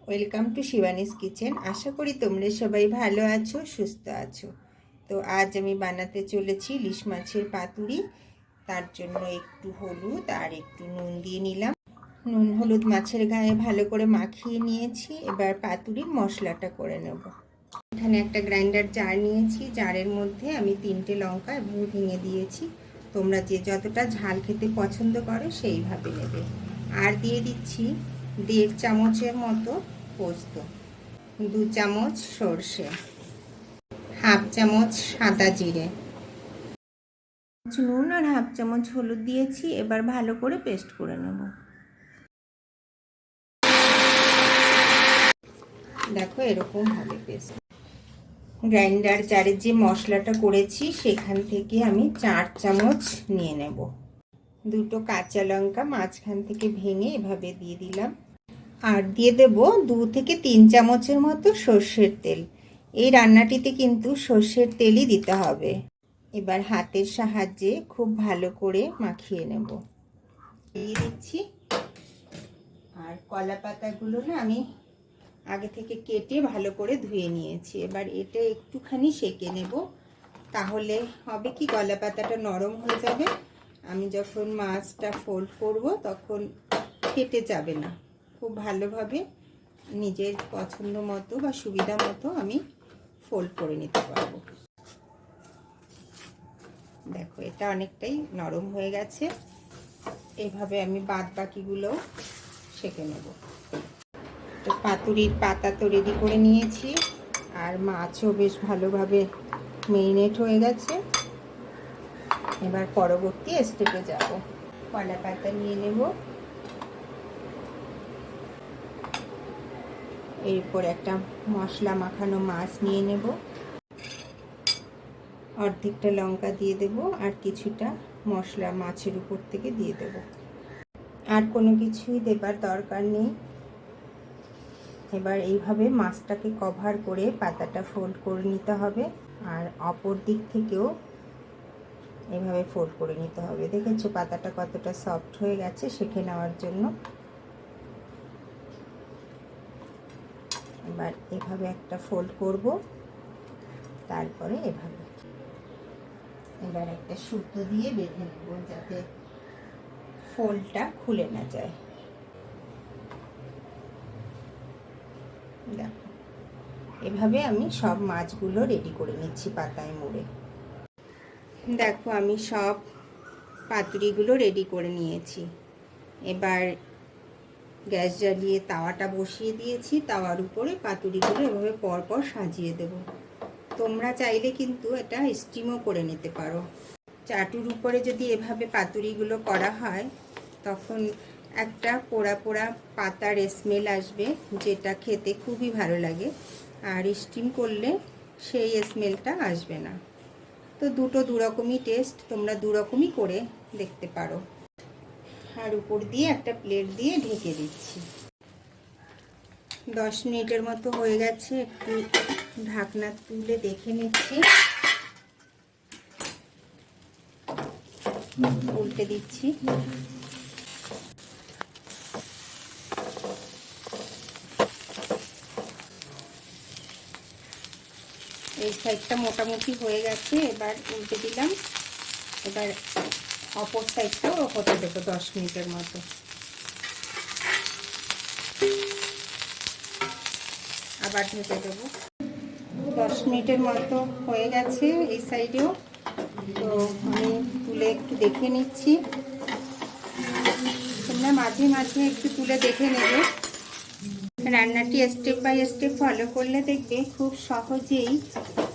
Welcome to Shivani's kitchen. আশা করি তোমরা সবাই ভালো আছো, সুস্থ আছো। তো আজ আমি বানাতে চলেছি ইলিশ মাছের পাতুরি। তার জন্য একটু হলুদ আর একটু নুন দিয়ে নিলাম। নুন হলুদ মাছের গায়ে ভালো করে মাখিয়ে নিয়েছি। এবার পাতুরির মশলাটা করে নেব। এখানে একটা গ্রাইন্ডার জার নিয়েছি, জারের মধ্যে আমি 3টে লঙ্কা এবং ভেঙে দিয়েছি। তোমরা যে যতটা ঝাল খেতে পছন্দ করো সেইভাবে নেবে। আর দিয়ে দিচ্ছি 1.5 চামচের মতো পোস্ত, 2 চামচ সর্ষে, 1/2 চামচ সাদা জিরে, নুন আর 1/2 চামচ হলুদ দিয়েছি। এবার ভালো করে পেস্ট করে নেব। দেখো এরকম হবে পেস্ট। গ্রাইন্ডার জারে যে মশলাটা করেছি সেখান থেকে আমি 4 চামচ নিয়ে নেব। 2টো কাঁচা লঙ্কা মাঝখান থেকে ভেঙে এভাবে দিয়ে দিলাম। আর দিয়ে দেব 2 থেকে 3 চামচের মতো সর্ষের তেল। এই রান্নাটিতে কিন্তু সর্ষের তেলই দিতে হবে। এবার হাতের সাহায্যে খুব ভালো করে মাখিয়ে নেব। দিয়ে দিচ্ছি। আর কলা পাতাগুলো না আমি আগে থেকে কেটে ভালো করে ধুয়ে নিয়েছি। এবার এটা একটুখানি সেঁকে নেব, তাহলে হবে কি কলা পাতাটা নরম হয়ে যাবে। আমি যখন মাছটা ফোল্ড করব তখন ফেটে যাবে না। খুব ভালোভাবে নিজের পছন্দ মতো বা সুবিধা মতো আমি ফোল্ড করে নিতে পারবো। দেখো এটা অনেকটাই নরম হয়ে গেছে। এইভাবে আমি বাদ বাকিগুলো সেঁকে নেব। তো পাতুরির পাতা তো রেডি করে নিয়েছি, আর মাছও বেশ ভালোভাবে মেরিনেট হয়ে গেছে। এবার পরবর্তী স্টেপে যাব। কলা পাতা নিয়ে নেব, এরপর একটা মশলা মাখানো মাছ নিয়ে নেব, অর্ধেকটা লঙ্কা দিয়ে দেব, আর কিছুটা মশলা মাছের উপর থেকে দিয়ে দেব। আর কোনো কিছুই দেবার দরকার নেই। এবার এইভাবে মাছটাকে কভার করে পাতাটা ফোল্ড করে নিতে হবে, আর অপর দিক থেকেও এইভাবে ফোল্ড করে নিতে হবে। দেখেছো পাতাটা কতটা সফট হয়ে গেছে সেঁকে নেওয়ার জন্য। এবার এভাবে একটা ফোল্ড করব, তারপরে এভাবে এবার একটা সুতো দিয়ে বেঁধে নেব যাতে ফোল্ডটা খুলে না যায়। দেখো এভাবে আমি সব মাছগুলো রেডি করে নিচ্ছি পাতায় মুড়ে। দেখো আমি সব পাতুরিগুলো রেডি করে নিয়েছি। এবার গ্যাস জ্বালিয়ে তাওয়াটা বসিয়ে দিয়েছি। তাওয়ার উপরে পাতুরিগুলো এভাবে পরপর সাজিয়ে দেব। তোমরা চাইলে কিন্তু এটা স্টিমও করে নিতে পারো। চাটুর উপরে যদি এভাবে পাতুরিগুলো করা হয় তখন একটা পোড়া পোড়া পাতার স্মেল আসবে, যেটা খেতে খুবই ভালো লাগে। আর স্টিম করলে সেই স্মেলটা আসবে না। তো দুটো দুরকমই টেস্ট, তোমরা দুরকমই করে দেখতে পারো। আর উপর দিয়ে একটা প্লেট দিয়ে ঢেকে দিচ্ছি। 10 মিনিটের মতো হয়ে গেছে। একটু ঢাকনা তুলে দেখে নিচ্ছি, উল্টে দিচ্ছি। এই সাইডটা মোটামুটি হয়ে গেছে, এবার উল্টে দিলাম। এবার অপর সাইডটাও হতে দেবো 10 মিনিটের মতো। আবার ঢেকে দেবো। 10 মিনিটের মতো হয়ে গেছে এই সাইডেও। তো আমি তুলে একটু দেখে নিচ্ছি। তোমরা মাঝে মাঝে একটু তুলে দেখে নেবে। রান্নাটি স্টেপ বাই স্টেপ ফলো করলে দেখবে খুব সহজেই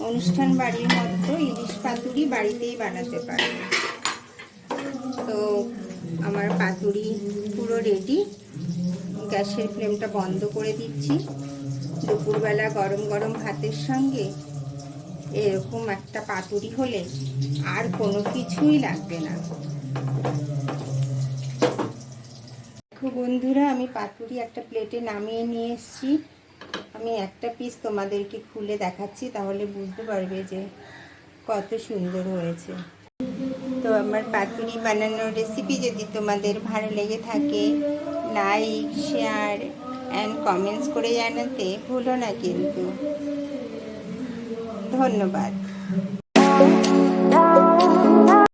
অনুষ্ঠান বাড়ির মতো ইলিশ পাতুরি বাড়িতেই বানাতে পারবে। তো আমার পাতুরি পুরো রেডি। গ্যাসের ফ্লেমটা বন্ধ করে দিচ্ছি। দুপুরবেলা গরম গরম ভাতের সঙ্গে এরকম একটা পাতুরি হলে আর কোনো কিছুই লাগবে না। দেখো বন্ধুরা, আমি পাতুরি একটা প্লেটে নামিয়ে নিয়ে এসেছি। আমি একটা পিস তোমাদেরকে খুলে দেখাচ্ছি, তাহলে বুঝতে পারবে যে কত সুন্দর হয়েছে। তো আমার পাতুরি বানানোর রেসিপি যদি তোমাদের ভালো লেগে থাকে, লাইক, শেয়ার অ্যান্ড কমেন্টস করে জানাতে ভুলো না কিন্তু। ধন্যবাদ।